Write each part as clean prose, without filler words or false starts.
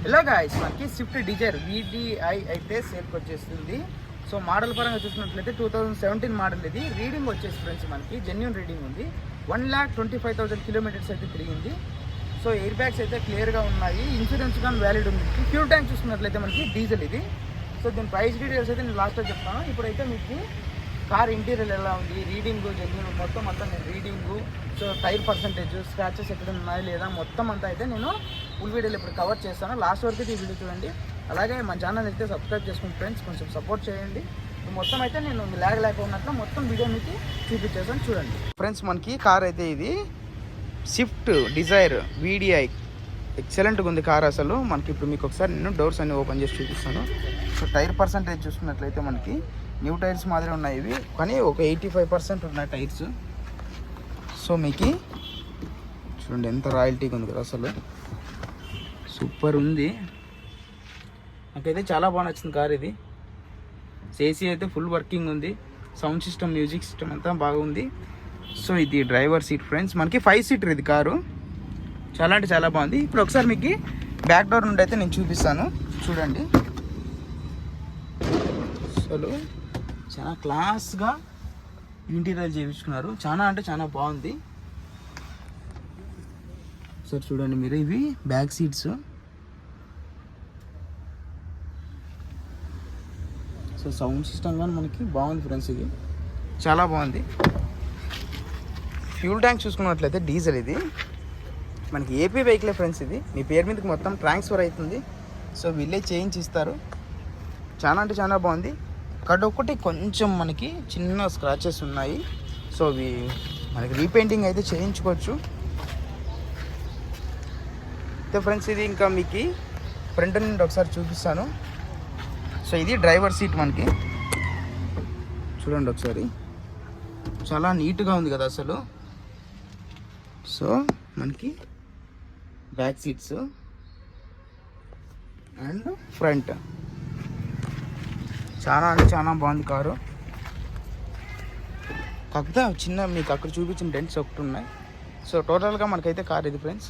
Hello guys, మనకి Swift Dzire VDI అయితే సేల్కి వచ్చేస్తుంది. సో మోడల్ పరంగా చూసినట్లయితే 2017 మోడల్. ఇది రీడింగ్ వచ్చేసి ఫ్రెండ్స్ మనకి జెన్యూన్ రీడింగ్ ఉంది. 1,25,000 కిలోమీటర్స్ అయితే తిరిగింది. సో ఎయిర్ బ్యాగ్స్ అయితే క్లియర్గా ఉన్నాయి. ఇన్సూరెన్స్ కానీ వ్యాలిడ్ ఉంది. ఫ్యూల్ ట్యాంక్ చూసుకున్నట్లయితే మనకి డీజిల్ ఇది. సో దీని ప్రైస్ డీటెయిల్స్ అయితే నేను లాస్ట్లో చెప్తాను. ఇప్పుడైతే మీకు కార్ ఇంటీరియర్ ఎలా ఉంది, రీడింగ్ జెన్యూన్ మొత్తం అంతా నేను reading, so tyre percentage, scratches ఎక్కడ ఉన్నాయి లేదా మొత్తం అంతా అయితే నేను ఫుల్ వీడియోలో ఇప్పుడు కవర్ చేస్తాను. లాస్ట్ వరకు అయితే ఈ వీడియో చూడండి. అలాగే మన ఛానల్ అయితే సబ్స్క్రైబ్ చేసుకుని ఫ్రెండ్స్ కొంచెం సపోర్ట్ చేయండి. మొత్తం అయితే నేను ల్యాగ్ ఉన్నట్లు మొత్తం వీడియో మీకు చూపించేసాను, చూడండి ఫ్రెండ్స్. మనకి కార్ అయితే ఇది స్విఫ్ట్ డిజైర్ VDI ఎక్సలెంట్గా ఉంది కార్ అసలు. మనకి ఇప్పుడు మీకు ఒకసారి నేను డోర్స్ అన్ని ఓపెన్ చేసి చూపిస్తాను. సో టైర్ పర్సంటేజ్ చూసుకున్నట్లయితే మనకి న్యూ టైర్స్ మాదిరి ఉన్నాయి ఇవి, కానీ ఒక 85% ఉన్నాయి టైర్స్. సో మీకు చూడండి ఎంత రాయల్టీగా ఉంది కదా అసలు, సూపర్ ఉంది. నాకైతే చాలా బాగా నచ్చింది కార్ ఇది. ఏసీ అయితే ఫుల్ వర్కింగ్ ఉంది, సౌండ్ సిస్టమ్, మ్యూజిక్ సిస్టమ్ అంతా బాగుంది. సో ఇది డ్రైవర్ సీట్ ఫ్రెండ్స్, మనకి 5 సీటర్ ఇది కారు. చాలా అంటే చాలా బాగుంది. ఇప్పుడు ఒకసారి మీకు బ్యాక్ డోర్ నుండి అయితే నేను చూపిస్తాను, చూడండి. అసలు చాలా క్లాస్గా ఇంటీరియర్ చేయించుకున్నారు, చాలా అంటే చాలా బాగుంది. సార్ చూడండి మీరు, ఇవి back seats. So sound system కానీ మనకి బాగుంది ఫ్రెండ్స్, ఇది చాలా బాగుంది. ఫ్యూల్ ట్యాంక్ చూసుకున్నట్లయితే డీజిల్ ఇది, మనకి ఏపీ వెహికలే ఫ్రెండ్స్. ఇది మీ పేరు మీదకి మొత్తం ట్రాన్స్ఫర్ అవుతుంది. సో వీళ్ళే చేయించి ఇస్తారు. చాలా అంటే చాలా బాగుంది. ఒకటి కొంచెం మనకి చిన్న స్క్రాచెస్ ఉన్నాయి. సో అవి మనకి రీపెయింటింగ్ అయితే చేయించుకోవచ్చు. అయితే ఫ్రెండ్స్ ఇది ఇంకా మీకు ఫ్రంట్ నుండి ఒకసారి చూపిస్తాను. సో ఇది డ్రైవర్ సీట్ మనకి, చూడండి ఒకసారి, చాలా నీట్గా ఉంది కదా అసలు. సో మనకి బ్యాక్ సీట్స్ అండ్ ఫ్రంట్ చాలా అంటే చాలా బాగుంది కారు. కాకపోతే చిన్న మీకు అక్కడ చూపించిన డెంట్స్ ఒకటి ఉన్నాయి. సో టోటల్గా మనకైతే కార్ ఇది ఫ్రెండ్స్.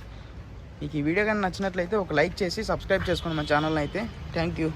మీకు ఈ వీడియో కానీ నచ్చినట్లయితే ఒక లైక్ చేసి సబ్స్క్రైబ్ చేసుకోండి మన ఛానల్ని అయితే. Thank you.